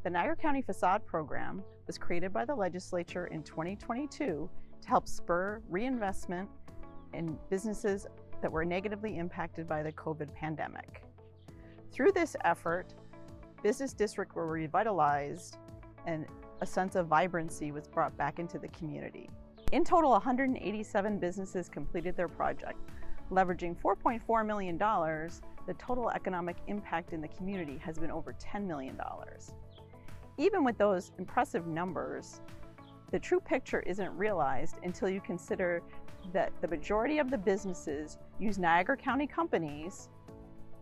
The Niagara County Facade Program was created by the legislature in 2022 to help spur reinvestment in businesses that were negatively impacted by the COVID pandemic. Through this effort, business districts were revitalized and a sense of vibrancy was brought back into the community. In total, 187 businesses completed their project. Leveraging $4.4 million, the total economic impact in the community has been over $10 million. Even with those impressive numbers, the true picture isn't realized until you consider that the majority of the businesses use Niagara County companies,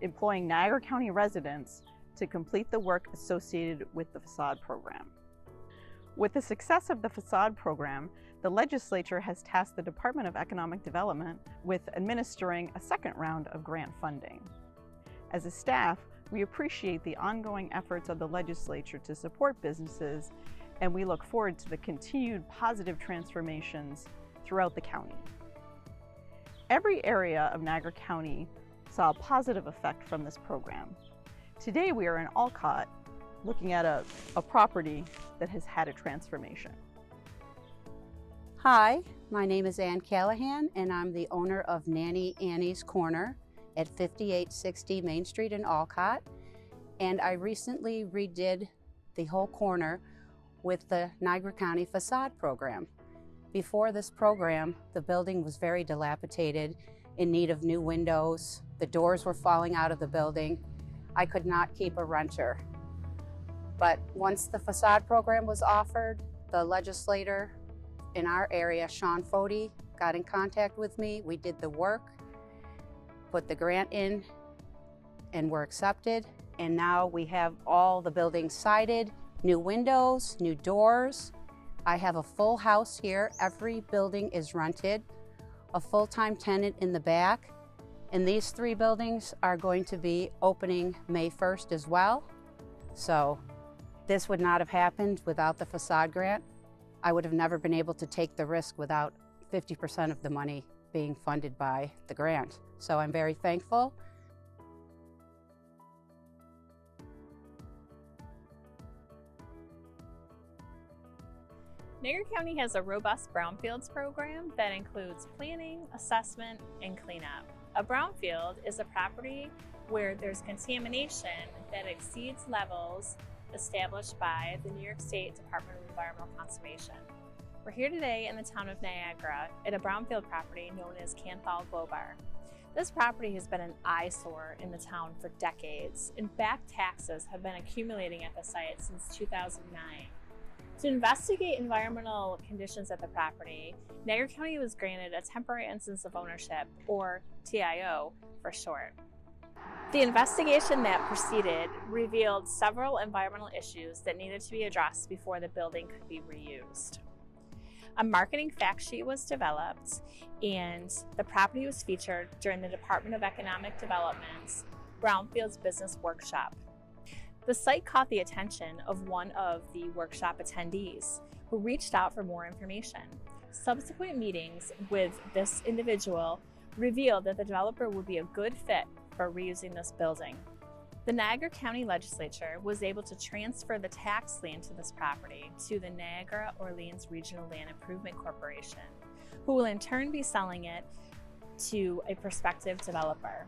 employing Niagara County residents to complete the work associated with the facade program. With the success of the facade program, the legislature has tasked the Department of Economic Development with administering a second round of grant funding. As a staff, we appreciate the ongoing efforts of the legislature to support businesses, and we look forward to the continued positive transformations throughout the county. Every area of Niagara County saw a positive effect from this program. Today we are in Alcott looking at a property that has had a transformation. Hi, my name is Ann Callahan and I'm the owner of Nanny Annie's Corner at 5860 Main Street in Alcott. And I recently redid the whole corner with the Niagara County Facade Program. Before this program, the building was very dilapidated, in need of new windows. The doors were falling out of the building. I could not keep a renter. But once the facade program was offered, the legislator in our area, Sean Fody, got in contact with me. We did the work, put the grant in, and were accepted. And now we have all the buildings sided, new windows, new doors. I have a full house here. Every building is rented, a full-time tenant in the back. And these 3 buildings are going to be opening May 1st as well. So this would not have happened without the facade grant. I would have never been able to take the risk without 50% of the money being funded by the grant. So I'm very thankful. Niagara County has a robust brownfields program that includes planning, assessment, and cleanup. A brownfield is a property where there's contamination that exceeds levels established by the New York State Department of Environmental Conservation. We're here today in the town of Niagara at a brownfield property known as Canthal Globar. This property has been an eyesore in the town for decades. In fact, taxes have been accumulating at the site since 2009. To investigate environmental conditions at the property, Niagara County was granted a temporary instance of ownership, or TIO for short. The investigation that proceeded revealed several environmental issues that needed to be addressed before the building could be reused. A marketing fact sheet was developed, and the property was featured during the Department of Economic Development's Brownfields Business Workshop. The site caught the attention of one of the workshop attendees, who reached out for more information. Subsequent meetings with this individual revealed that the developer would be a good fit for reusing this building. The Niagara County Legislature was able to transfer the tax lien to this property to the Niagara Orleans Regional Land Improvement Corporation, who will in turn be selling it to a prospective developer.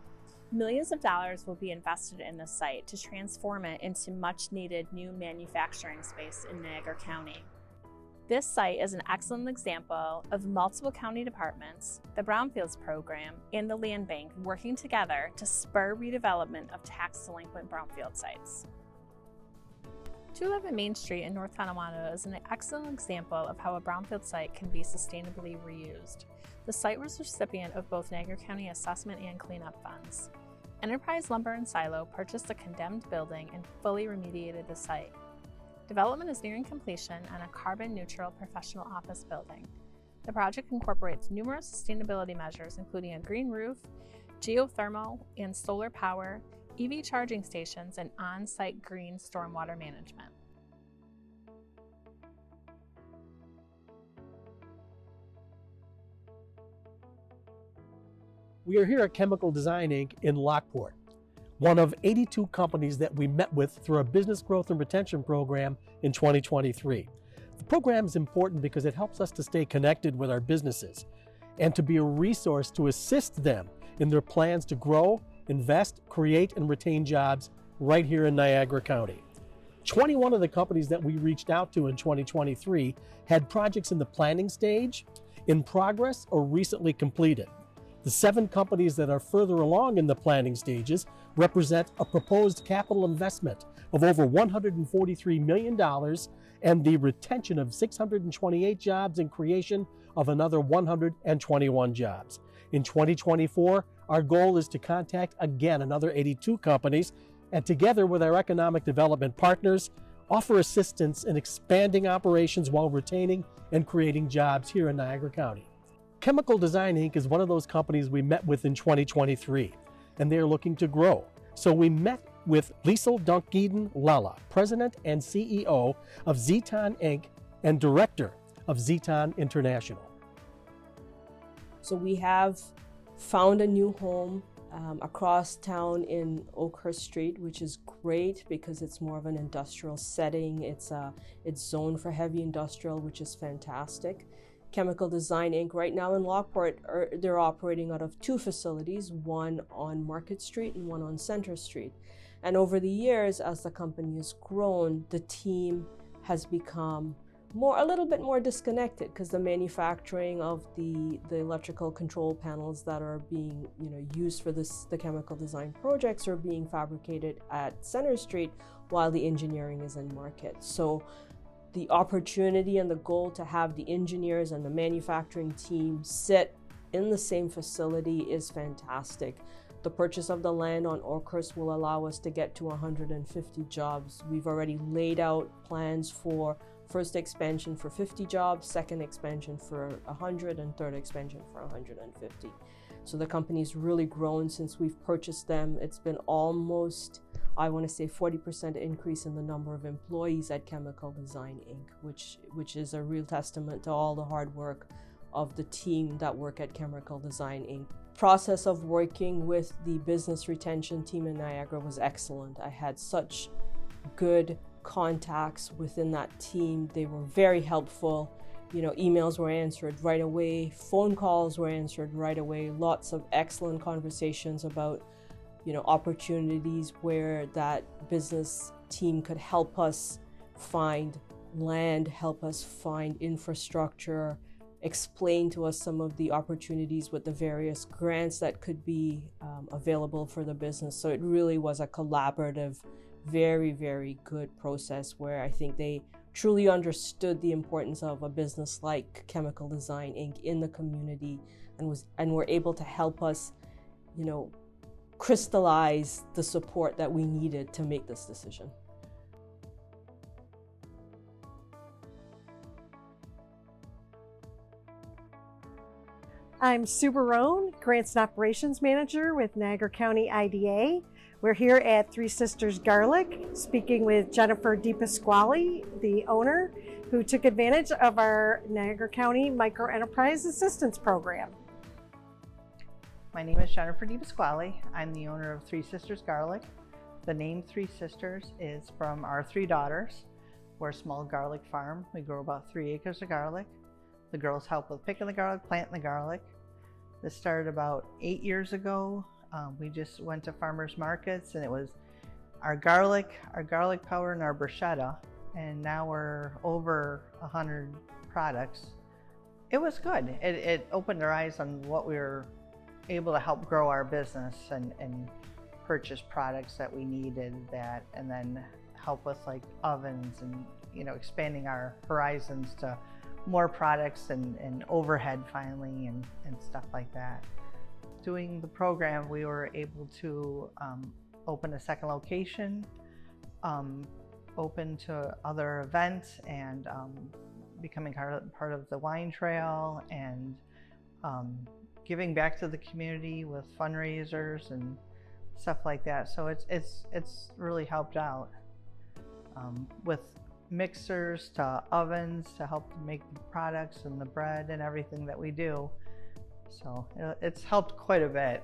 Millions of dollars will be invested in this site to transform it into much needed new manufacturing space in Niagara County. This site is an excellent example of multiple county departments, the Brownfields Program, and the Land Bank working together to spur redevelopment of tax-delinquent brownfield sites. 211 Main Street in North Tonawanda is an excellent example of how a brownfield site can be sustainably reused. The site was recipient of both Niagara County assessment and cleanup funds. Enterprise Lumber and Silo purchased a condemned building and fully remediated the site. Development is nearing completion on a carbon-neutral professional office building. The project incorporates numerous sustainability measures, including a green roof, geothermal and solar power, EV charging stations, and on-site green stormwater management. We are here at Chemical Design Inc. in Lockport. one of 82 companies that we met with through our Business Growth and Retention Program in 2023. The program is important because it helps us to stay connected with our businesses and to be a resource to assist them in their plans to grow, invest, create, and retain jobs right here in Niagara County. 21 of the companies that we reached out to in 2023 had projects in the planning stage, in progress, or recently completed. The 7 companies that are further along in the planning stages represent a proposed capital investment of over $143 million and the retention of 628 jobs and creation of another 121 jobs. In 2024, our goal is to contact again another 82 companies and together with our economic development partners, offer assistance in expanding operations while retaining and creating jobs here in Niagara County. Chemical Design Inc. is one of those companies we met with in 2023, and they are looking to grow. So we met with Liesl Dunkeden-Lella, President and CEO of Zeton Inc. and Director of Zeton International. So we have found a new home across town in Oakhurst Street, which is great because it's more of an industrial setting. It's zoned for heavy industrial, which is fantastic. Chemical Design Inc. right now in Lockport, they're operating out of 2 facilities, one on Market Street and one on Center Street. And over the years, as the company has grown, the team has become a little bit more disconnected because the manufacturing of the electrical control panels that are being used for the chemical design projects are being fabricated at Center Street while the engineering is in Market. So the opportunity and the goal to have the engineers and the manufacturing team sit in the same facility is fantastic. The purchase of the land on Oakhurst will allow us to get to 150 jobs. We've already laid out plans for first expansion for 50 jobs, second expansion for 100, and third expansion for 150. So the company's really grown since we've purchased them. It's been almost, I want to say, 40% increase in the number of employees at Chemical Design Inc., which is a real testament to all the hard work of the team that work at Chemical Design Inc. Process of working with the business retention team in Niagara was excellent. I had such good contacts within that team. They were very helpful. Emails were answered right away, phone calls were answered right away, lots of excellent conversations about opportunities where that business team could help us find land, help us find infrastructure, explain to us some of the opportunities with the various grants that could be available for the business. So it really was a collaborative, very, very good process where I think they truly understood the importance of a business like Chemical Design Inc. in the community and were able to help us, crystallize the support that we needed to make this decision. I'm Sue Barone, Grants and Operations Manager with Niagara County IDA. We're here at Three Sisters Garlic, speaking with Jennifer DiPasquale, the owner, who took advantage of our Niagara County Microenterprise Assistance Program. My name is Jennifer DiPasquale. I'm the owner of Three Sisters Garlic. The name Three Sisters is from our 3 daughters. We're a small garlic farm. We grow about 3 acres of garlic. The girls help with picking the garlic, planting the garlic. This started about 8 years ago. We just went to farmers markets and it was our garlic powder, and our bruschetta, and now we're over 100 products. It was good. It opened our eyes on what we were able to help grow our business and purchase products that we needed and then help with like ovens and expanding our horizons to more products and overhead finally and stuff like that. Doing the program, we were able to open a second location, open to other events, and becoming part of the wine trail, and giving back to the community with fundraisers and stuff like that. So it's really helped out with mixers to ovens to help make the products and the bread and everything that we do. So it's helped quite a bit.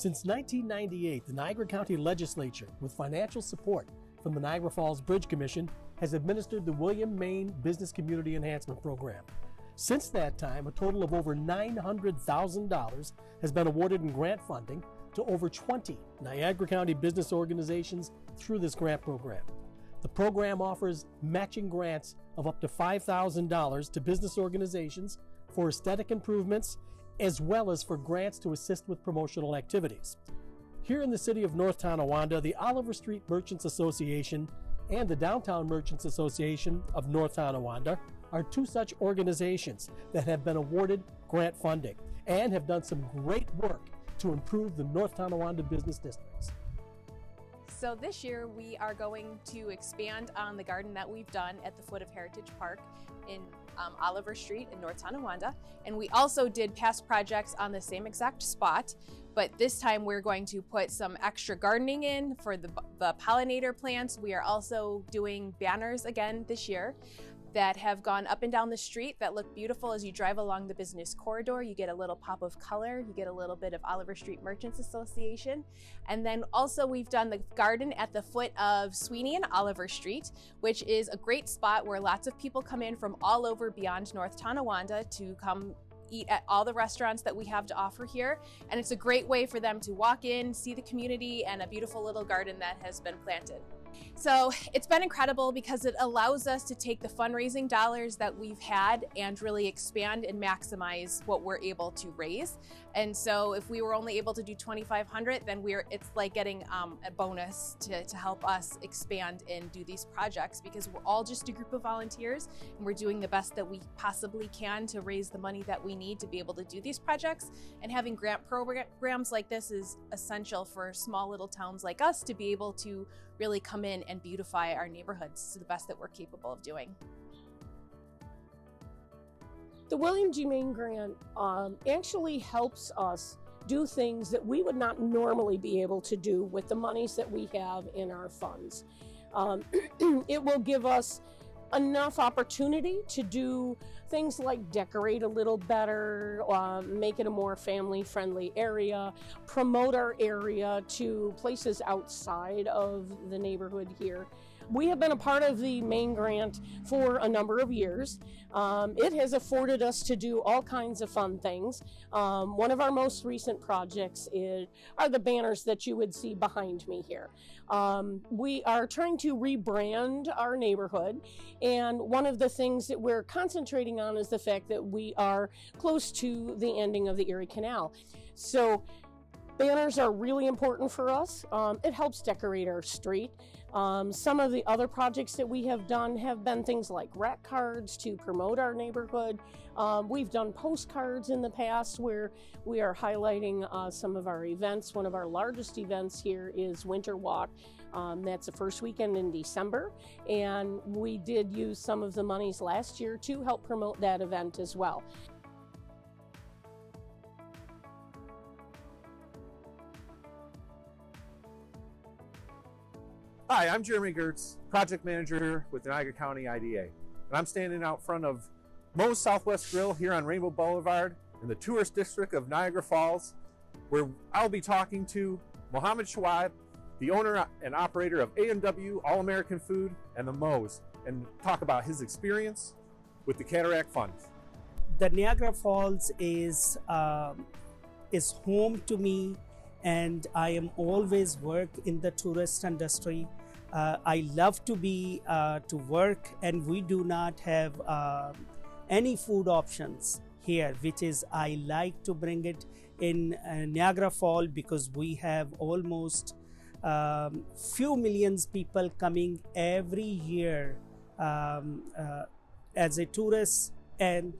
Since 1998, the Niagara County Legislature, with financial support from the Niagara Falls Bridge Commission, has administered the William Main Business Community Enhancement Program. Since that time, a total of over $900,000 has been awarded in grant funding to over 20 Niagara County business organizations through this grant program. The program offers matching grants of up to $5,000 to business organizations for aesthetic improvements, as well as for grants to assist with promotional activities. Here in the city of North Tonawanda, the Oliver Street Merchants Association and the Downtown Merchants Association of North Tonawanda are two such organizations that have been awarded grant funding and have done some great work to improve the North Tonawanda business districts. So this year we are going to expand on the garden that we've done at the foot of Heritage Park in Oliver Street in North Tonawanda. And we also did past projects on the same exact spot, but this time we're going to put some extra gardening in for the pollinator plants. We are also doing banners again this year that have gone up and down the street that look beautiful as you drive along the business corridor. You get a little pop of color, you get a little bit of Oliver Street Merchants Association. And then also we've done the garden at the foot of Sweeney and Oliver Street, which is a great spot where lots of people come in from all over beyond North Tonawanda to come eat at all the restaurants that we have to offer here. And it's a great way for them to walk in, see the community, and a beautiful little garden that has been planted. So it's been incredible because it allows us to take the fundraising dollars that we've had and really expand and maximize what we're able to raise. And so if we were only able to do $2,500, then it's like getting a bonus to help us expand and do these projects, because we're all just a group of volunteers and we're doing the best that we possibly can to raise the money that we need to be able to do these projects. And having grant programs like this is essential for small little towns like us to be able to really come in and beautify our neighborhoods to the best that we're capable of doing. The William G. Main Grant actually helps us do things that we would not normally be able to do with the monies that we have in our funds. It will give us enough opportunity to do things like decorate a little better, make it a more family-friendly area, promote our area to places outside of the neighborhood here. We have been a part of the Main Grant for a number of years. It has afforded us to do all kinds of fun things. One of our most recent projects are the banners that you would see behind me here. We are trying to rebrand our neighborhood, and one of the things that we're concentrating on is the fact that we are close to the ending of the Erie Canal. So banners are really important for us. It helps decorate our street. Some of the other projects that we have done have been things like rack cards to promote our neighborhood. We've done postcards in the past where we are highlighting some of our events. One of our largest events here is Winter Walk. That's the first weekend in December, and we did use some of the monies last year to help promote that event as well. Hi, I'm Jeremy Gertz, Project Manager with the Niagara County IDA. And I'm standing out front of Moe's Southwest Grill here on Rainbow Boulevard in the tourist district of Niagara Falls, where I'll be talking to Mohammed Shawad, the owner and operator of A&W All-American Food and the Moe's, and talk about his experience with the Cataract Fund. The Niagara Falls is home to me, and I am always work in the tourist industry. I love to be to work, and we do not have any food options here, which is I like to bring it in Niagara Falls because we have almost few millions people coming every year as a tourist and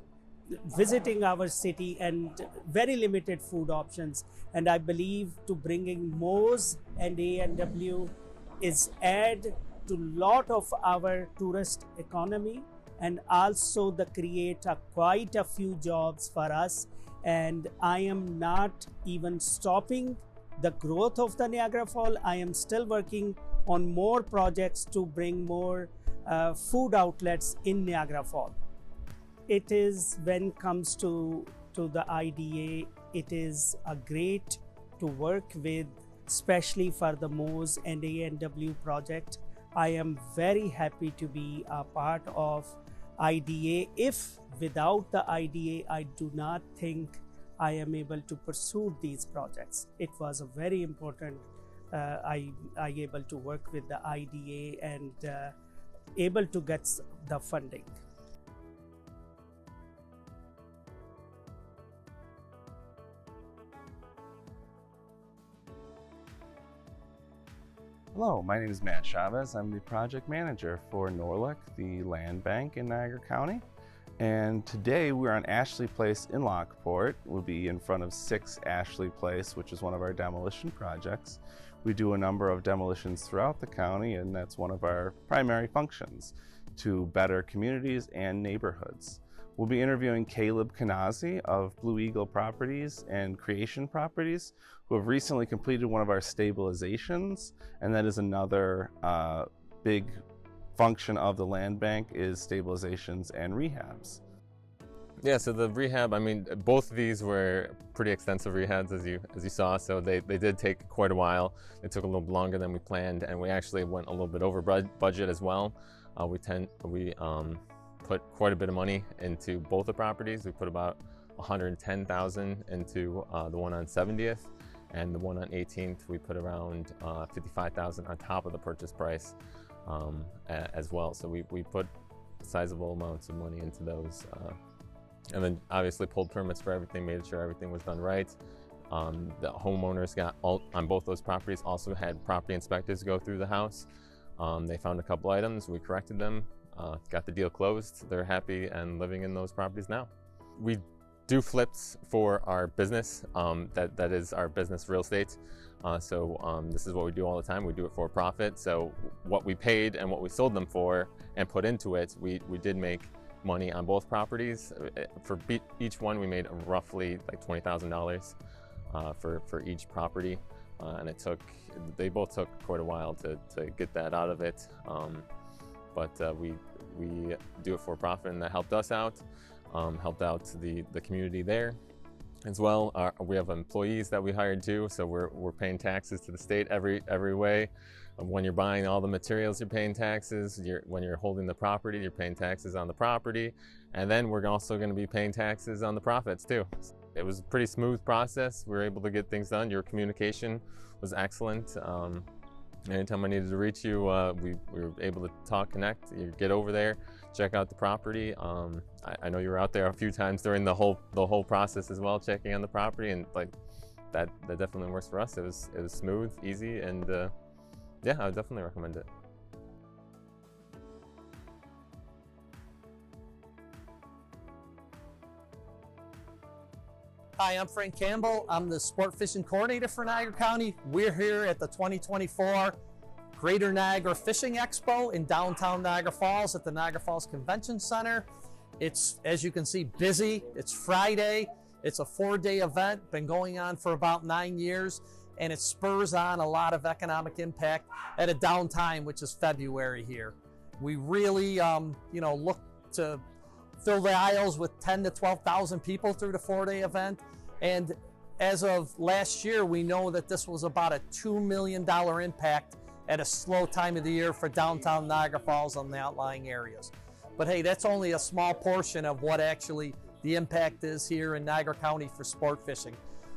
visiting our city, and very limited food options. And I believe to bringing Moe's and A&W is add to lot of our tourist economy, and also the create quite a few jobs for us. And I am not even stopping the growth of the Niagara Falls. I am still working on more projects to bring more food outlets in Niagara Falls. It is, when it comes to the IDA, it is a great to work with, especially for the MOSE and A&W project. I am very happy to be a part of IDA. If without the IDA, I do not think I am able to pursue these projects. It was a very important, I able to work with the IDA and able to get the funding. Hello, my name is Matt Chavez. I'm the project manager for Norlick, the land bank in Niagara County. And today we're on Ashley Place in Lockport. We'll be in front of 6 Ashley Place, which is one of our demolition projects. We do a number of demolitions throughout the county, and that's one of our primary functions, to better communities and neighborhoods. We'll be interviewing Caleb Kanazi of Blue Eagle Properties and Creation Properties, who have recently completed one of our stabilizations, and that is another big function of the land bank is stabilizations and rehabs. Yeah, so the rehab, I mean, both of these were pretty extensive rehabs as you saw, so they did take quite a while. They took a little longer than we planned, and we actually went a little bit over budget as well. We put quite a bit of money into both the properties. We put about $110,000 into the one on 70th, and the one on 18th we put around $55,000 on top of the purchase price as well. So we put sizable amounts of money into those, and then obviously pulled permits for everything, made sure everything was done right. The homeowners on both those properties also had property inspectors go through the house. They found a couple items, we corrected them, got the deal closed. They're happy and living in those properties now. We do flips for our business, that is our business real estate. So this is what we do all the time. We do it for profit. So what we paid and what we sold them for and put into it, we did make money on both properties. For each one we made roughly like $20,000 for each property, and they both took quite a while to get that out of it, but we do it for profit, and that helped us out, helped out the community there as well. We have employees that we hired too, so we're paying taxes to the state every way. When you're buying all the materials, you're paying taxes. When you're holding the property, you're paying taxes on the property, and then we're also going to be paying taxes on the profits too. It was a pretty smooth process. We were able to get things done. Your communication was excellent. Anytime I needed to reach you, we were able to connect. You get over there, check out the property. I know you were out there a few times during the whole process as well, checking on the property, and like that definitely works for us. It was smooth, easy, and yeah, I would definitely recommend it. Hi, I'm Frank Campbell. I'm the sport fishing coordinator for Niagara County. We're here at the 2024 Greater Niagara Fishing Expo in downtown Niagara Falls at the Niagara Falls Convention Center. It's, as you can see, busy. It's Friday. It's a 4-day event, been going on for about 9 years, and it spurs on a lot of economic impact at a downtime, which is February here. We really, look to fill the aisles with 10 to 12,000 people through the 4-day event. And as of last year, we know that this was about a $2 million impact at a slow time of the year for downtown Niagara Falls and the outlying areas. But hey, that's only a small portion of what actually the impact is here in Niagara County for sport fishing.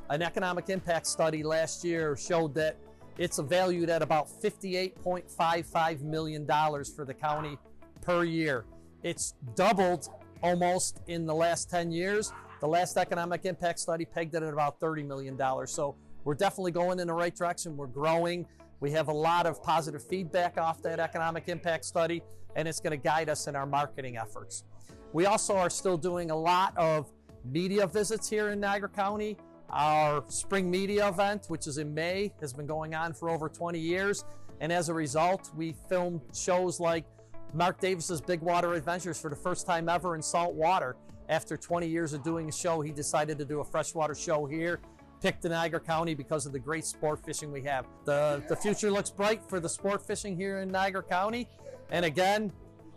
An economic impact study last year showed that it's valued at about $58.55 million for the county per year. It's doubled almost in the last 10 years. The last economic impact study pegged it at about $30 million. So we're definitely going in the right direction. We're growing. We have a lot of positive feedback off that economic impact study, and it's going to guide us in our marketing efforts. We also are still doing a lot of media visits here in Niagara County. Our spring media event, which is in May, has been going on for over 20 years. And as a result, we filmed shows like Mark Davis's Big Water Adventures for the first time ever in salt water. After 20 years of doing a show, he decided to do a freshwater show here, picked Niagara County because of the great sport fishing we have. The future looks bright for the sport fishing here in Niagara County. And again,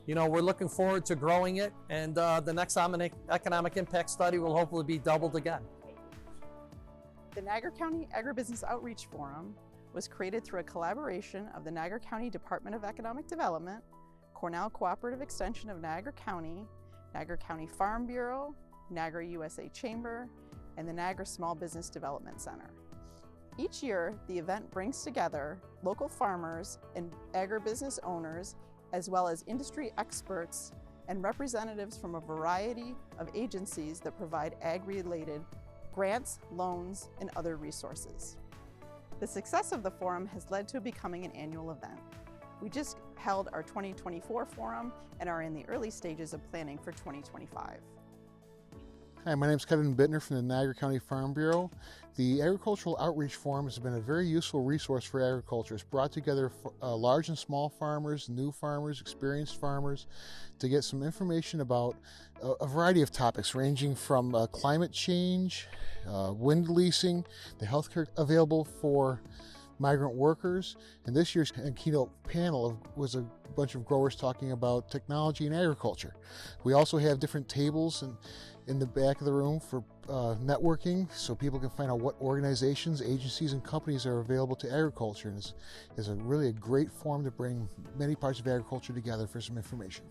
we're looking forward to growing it, and the next economic impact study will hopefully be doubled again. The Niagara County Agribusiness Outreach Forum was created through a collaboration of the Niagara County Department of Economic Development, Cornell Cooperative Extension of Niagara County Farm Bureau, Niagara USA Chamber, and the Niagara Small Business Development Center. Each year, the event brings together local farmers and agribusiness owners, as well as industry experts and representatives from a variety of agencies that provide ag-related grants, loans, and other resources. The success of the forum has led to it becoming an annual event. We just held our 2024 forum and are in the early stages of planning for 2025. Hi, my name is Kevin Bittner from the Niagara County Farm Bureau. The Agricultural Outreach Forum has been a very useful resource for agriculture. It's brought together large and small farmers, new farmers, experienced farmers to get some information about a variety of topics ranging from climate change, wind leasing, the healthcare available for migrant workers, and this year's keynote panel was a bunch of growers talking about technology and agriculture. We also have different tables in the back of the room for networking, so people can find out what organizations, agencies, and companies are available to agriculture, and it's really a great forum to bring many parts of agriculture together for some information.